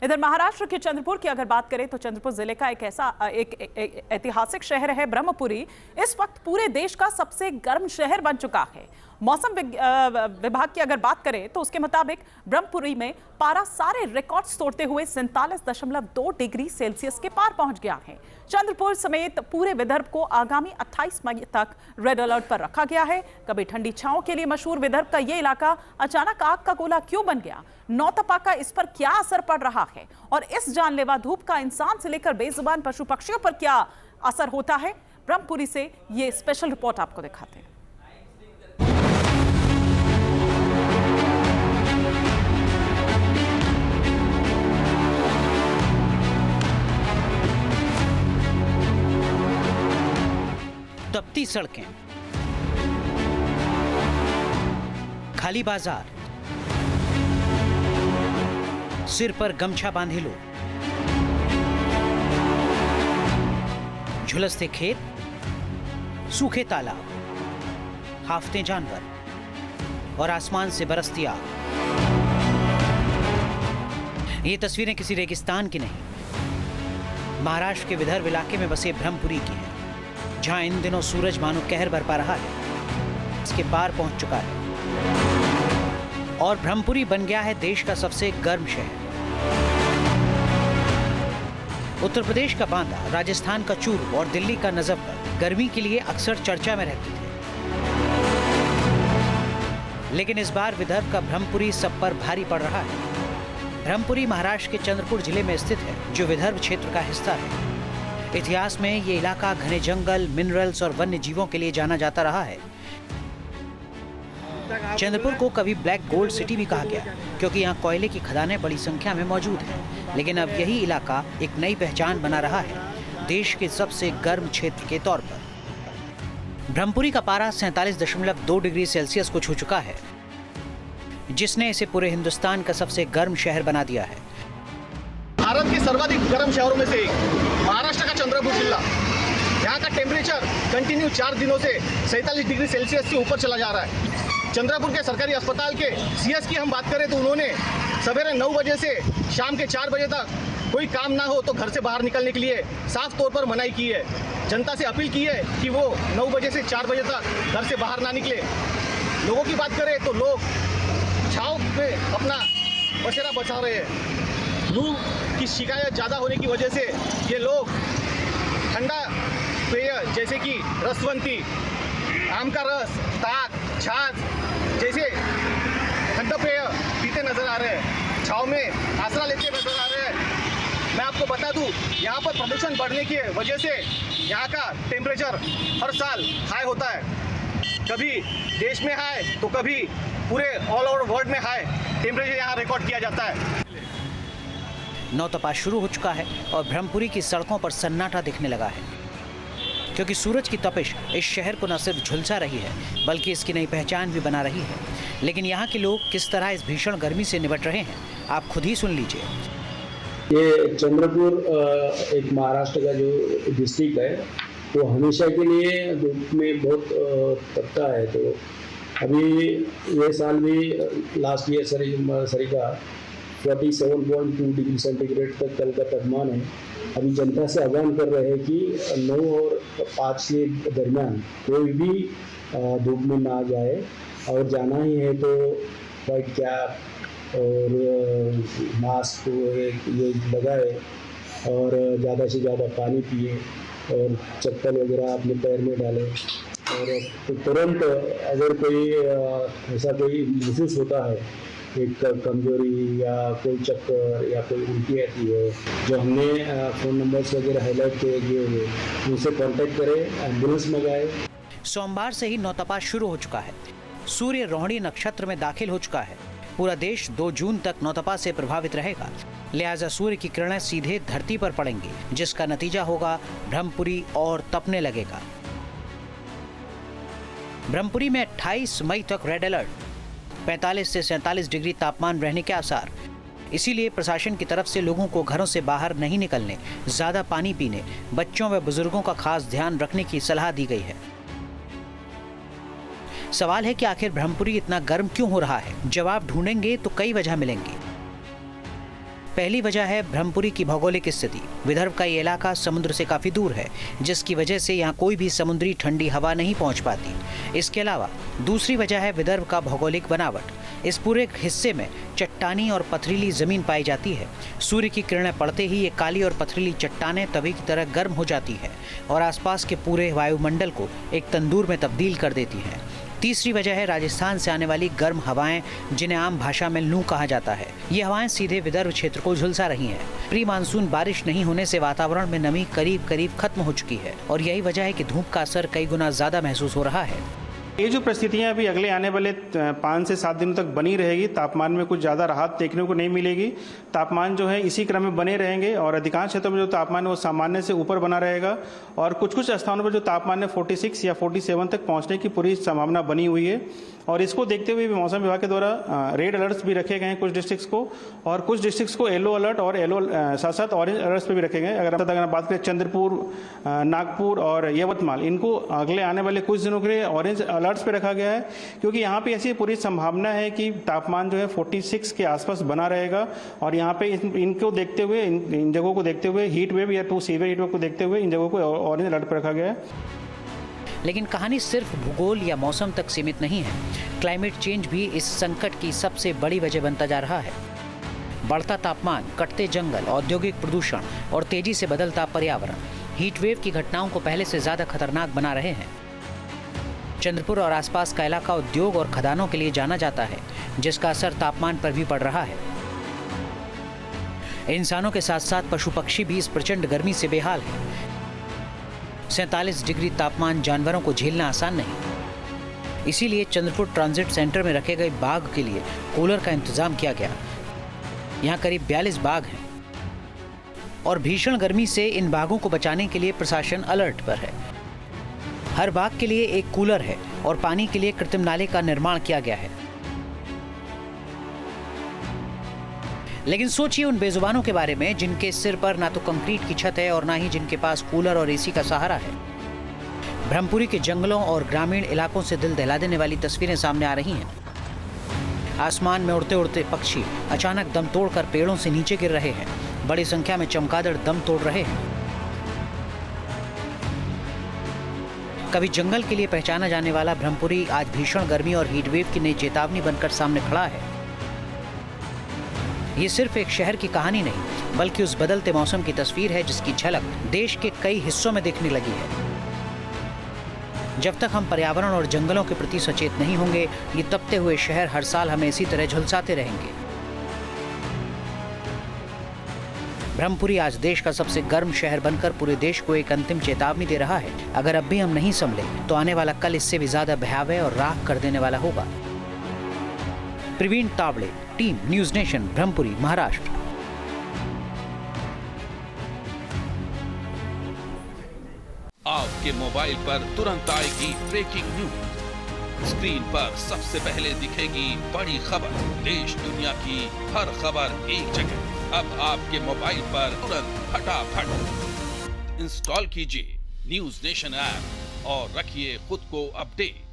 इधर महाराष्ट्र के चंद्रपुर की अगर बात करें तो चंद्रपुर जिले का एक ऐतिहासिक शहर है ब्रह्मपुरी। इस वक्त पूरे देश का सबसे गर्म शहर बन चुका है। मौसम विभाग की अगर बात करें तो उसके मुताबिक ब्रह्मपुरी में पारा सारे रिकॉर्ड्स तोड़ते हुए 47.2 डिग्री सेल्सियस के पार पहुंच गया है। चंद्रपुर समेत पूरे विदर्भ को आगामी 28 मई तक रेड अलर्ट पर रखा गया है। कभी ठंडी छांव के लिए मशहूर विदर्भ का यह इलाका अचानक आग का गोला क्यों बन गया, नौतपा का इस पर क्या असर पड़ रहा है और इस जानलेवा धूप का इंसान से लेकर बेजुबान पशु पक्षियों पर क्या असर होता है, ब्रह्मपुरी से ये स्पेशल रिपोर्ट आपको दिखाते हैं। तपती सड़कें, खाली बाजार, सिर पर गमछा बांधे लोग, झुलसते खेत, सूखे तालाब, हाफते जानवर और आसमान से बरसती आग। ये तस्वीरें किसी रेगिस्तान की नहीं, महाराष्ट्र के विदर्भ इलाके में बसे ब्रह्मपुरी की हैं, जहां इन दिनों सूरज मानो कहर बरपा रहा है, इसके पार पहुंच चुका है और ब्रह्मपुरी बन गया है देश का सबसे गर्म शहर। उत्तर प्रदेश का बांदा, राजस्थान का चूरू और दिल्ली का नजफगढ़ गर्मी के लिए अक्सर चर्चा में रहते थे, लेकिन इस बार विदर्भ का ब्रह्मपुरी सब पर भारी पड़ रहा है। ब्रह्मपुरी महाराष्ट्र के चंद्रपुर जिले में स्थित है, जो विदर्भ क्षेत्र का हिस्सा है। इतिहास में ये इलाका घने जंगल, मिनरल्स और वन्य जीवों के लिए जाना जाता रहा है। चंद्रपुर को कभी ब्लैक गोल्ड सिटी भी कहा गया, क्योंकि यहाँ कोयले की खदानें बड़ी संख्या में मौजूद हैं। लेकिन अब यही इलाका एक नई पहचान बना रहा है, देश के सबसे गर्म क्षेत्र के तौर पर। ब्रह्मपुरी का पारा 47.2 डिग्री सेल्सियस को छू चुका है, जिसने इसे पूरे हिंदुस्तान का सबसे गर्म शहर बना दिया है। भारत के सर्वाधिक गर्म शहरों में से एक महाराष्ट्र का चंद्रपुर जिला, यहाँ का टेम्परेचर कंटिन्यू 4 दिनों से 47 डिग्री सेल्सियस से ऊपर चला जा रहा है। चंद्रपुर के सरकारी अस्पताल के सीएस की हम बात करें तो उन्होंने सवेरे 9 बजे से शाम के 4 बजे तक कोई काम ना हो तो घर से बाहर निकलने के लिए साफ तौर पर मनाही की है। जनता से अपील की है कि वो 9 बजे से 4 बजे तक घर से बाहर ना निकले। लोगों की बात करें तो लोग छाँव में अपना बसेरा बचा रहे हैं। लू की शिकायत ज़्यादा होने की वजह से ये लोग ठंडा पेय जैसे कि रसवंती, आम का रस, ताक, छाछ जैसे ठंडा पेय पीते नजर आ रहे हैं, छाँव में आसरा लेते नजर आ रहे हैं। मैं आपको बता दूं, यहाँ पर प्रदूषण बढ़ने की वजह से यहाँ का टेम्परेचर हर साल हाई होता है। कभी देश में हाई तो कभी पूरे ऑल ओवर वर्ल्ड में हाई टेम्परेचर यहाँ रिकॉर्ड किया जाता है। नौतपा शुरू हो चुका है और ब्रह्मपुरी की सड़कों पर सन्नाटा दिखने लगा है, क्योंकि सूरज की तपिश इस शहर को न सिर्फ झुलसा रही है बल्कि इसकी नई पहचान भी बना रही है। लेकिन यहाँ के लोग किस तरह इस भीषण गर्मी से निपट रहे हैं, आप खुद ही सुन लीजिए। ये चंद्रपुर एक महाराष्ट्र का जो डिस्ट्रिक्ट है, वो हमेशा के लिए धूप में बहुत तपता है। तो अभी ये साल भी लास्ट ईयर सरी का 47.2 डिग्री सेंटीग्रेड तक कल का तापमान है। अभी जनता से आह्वान कर रहे हैं कि 9 और 5 के दरमियान कोई भी धूप में ना जाए और जाना ही है तो वाइट कैप और मास्क ये लगाए और ज़्यादा से ज़्यादा पानी पिए और चप्पल वगैरह अपने पैर में डालें। और तो तुरंत अगर कोई ऐसा कोई महसूस होता है, एक कमजोरी या कोई चक्कर या कोई उल्टी आती है, जो हमने फ़ोन नंबर्स वगैरह हाईलाइट किए हुए, उनसे कांटेक्ट करें, एम्बुलेंस मंगाए। सोमवार से ही नौतपा शुरू हो चुका है। सूर्य रोहिणी नक्षत्र में दाखिल हो चुका है। पूरा देश 2 जून तक नौतपा से प्रभावित रहेगा, लिहाजा सूर्य की किरणें सीधे धरती पर पड़ेंगी, जिसका नतीजा होगा ब्रह्मपुरी और तपने लगेगा। ब्रह्मपुरी में 28 मई तक रेड अलर्ट, 45 से 47 डिग्री तापमान रहने के आसार। इसीलिए प्रशासन की तरफ से लोगों को घरों से बाहर नहीं निकलने, ज्यादा पानी पीने, बच्चों व बुजुर्गों का खास ध्यान रखने की सलाह दी गई है। सवाल है कि आखिर ब्रह्मपुरी इतना गर्म क्यों हो रहा है? जवाब ढूंढेंगे तो कई वजह मिलेंगी। पहली वजह है ब्रह्मपुरी की भौगोलिक स्थिति। विदर्भ का ये इलाका समुद्र से काफी दूर है, जिसकी वजह से यहाँ कोई भी समुद्री ठंडी हवा नहीं पहुँच पाती। इसके अलावा दूसरी वजह है विदर्भ का भौगोलिक बनावट। इस पूरे हिस्से में चट्टानी और पथरीली जमीन पाई जाती है। सूर्य की किरणें पड़ते ही ये काली और पथरीली चट्टानें तवे की तरह गर्म हो जाती है और आसपास के पूरे वायुमंडल को एक तंदूर में तब्दील कर देती हैं। तीसरी वजह है राजस्थान से आने वाली गर्म हवाएं, जिन्हें आम भाषा में लू कहा जाता है। ये हवाएं सीधे विदर्भ क्षेत्र को झुलसा रही हैं। प्री मानसून बारिश नहीं होने से वातावरण में नमी करीब करीब खत्म हो चुकी है और यही वजह है कि धूप का असर कई गुना ज्यादा महसूस हो रहा है। ये जो परिस्थितियां अभी अगले आने वाले 5 से 7 दिनों तक बनी रहेगी। तापमान में कुछ ज़्यादा राहत देखने को नहीं मिलेगी। तापमान जो है इसी क्रम में बने रहेंगे और अधिकांश क्षेत्रों में जो तापमान है वो सामान्य से ऊपर बना रहेगा और कुछ कुछ स्थानों पर जो तापमान है 46 या 47 तक पहुंचने की पूरी संभावना बनी हुई है। और इसको देखते हुए भी मौसम विभाग के द्वारा रेड अलर्ट्स भी रखे गए हैं कुछ डिस्ट्रिक्ट्स को, और कुछ डिस्ट्रिक्ट्स को येलो अलर्ट और येलो साथ साथ ऑरेंज अलर्ट्स पे भी रखे गए। अगर बात करें चंद्रपुर, नागपुर और यवतमाल, इनको अगले आने वाले कुछ दिनों के लिए ऑरेंज अलर्ट्स पे रखा गया है, क्योंकि यहाँ पे ऐसी पूरी संभावना है कि तापमान जो है 46 के आसपास बना रहेगा। और यहाँ पे इनको देखते हुए, इन जगहों को देखते हुए, हीट वेव या टू सीवियर हीट वेव को देखते हुए इन जगहों को ऑरेंज अलर्ट पर रखा गया है। लेकिन कहानी सिर्फ भूगोल या मौसम तक सीमित नहीं है। क्लाइमेट चेंज भी इस संकट की सबसे बड़ी वजह बनता जा रहा है। बढ़ता तापमान, कटते जंगल, औद्योगिक प्रदूषण और तेजी से बदलता पर्यावरण हीट वेव की घटनाओं को पहले से ज्यादा खतरनाक बना रहे हैं। चंद्रपुर और आसपास का इलाका उद्योग और खदानों के लिए जाना जाता है, जिसका असर तापमान पर भी पड़ रहा है। इंसानों के साथ साथ पशु पक्षी भी इस प्रचंड गर्मी से बेहाल है। 47 डिग्री तापमान जानवरों को झेलना आसान नहीं। इसीलिए चंद्रपुर ट्रांजिट सेंटर में रखे गए बाघ के लिए कूलर का इंतजाम किया गया। यहाँ करीब 42 बाघ हैं और भीषण गर्मी से इन बाघों को बचाने के लिए प्रशासन अलर्ट पर है। हर बाघ के लिए एक कूलर है और पानी के लिए कृत्रिम नाले का निर्माण किया गया है। लेकिन सोचिए उन बेजुबानों के बारे में जिनके सिर पर ना तो कंक्रीट की छत है और ना ही जिनके पास कूलर और एसी का सहारा है। ब्रह्मपुरी के जंगलों और ग्रामीण इलाकों से दिल दहला देने वाली तस्वीरें सामने आ रही हैं। आसमान में उड़ते उड़ते पक्षी अचानक दम तोड़कर पेड़ों से नीचे गिर रहे हैं। बड़ी संख्या में चमगादड़ दम तोड़ रहे हैं। कभी जंगल के लिए पहचाना जाने वाला ब्रह्मपुरी आज भीषण गर्मी और हीटवेव की नई चेतावनी बनकर सामने खड़ा है। ये सिर्फ एक शहर की कहानी नहीं, बल्कि उस बदलते मौसम की तस्वीर है जिसकी झलक देश के कई हिस्सों में दिखने लगी है। जब तक हम पर्यावरण और जंगलों के प्रति सचेत नहीं होंगे, ये तपते हुए शहर हर साल हमें इसी तरह झुलसाते रहेंगे। ब्रह्मपुरी आज देश का सबसे गर्म शहर बनकर पूरे देश को एक अंतिम चेतावनी दे रहा है। अगर अब भी हम नहीं संभले तो आने वाला कल इससे भी ज्यादा भयावह और राख कर देने वाला होगा। Praveen Tawde, team News Nation, Brahmapuri, Maharashtra. आपके मोबाइल पर तुरंत आएगी ब्रेकिंग न्यूज। स्क्रीन पर सबसे पहले दिखेगी बड़ी खबर। देश दुनिया की हर खबर एक जगह। अब आपके मोबाइल पर तुरंत फटाफट इंस्टॉल कीजिए न्यूज नेशन ऐप और रखिए खुद को अपडेट।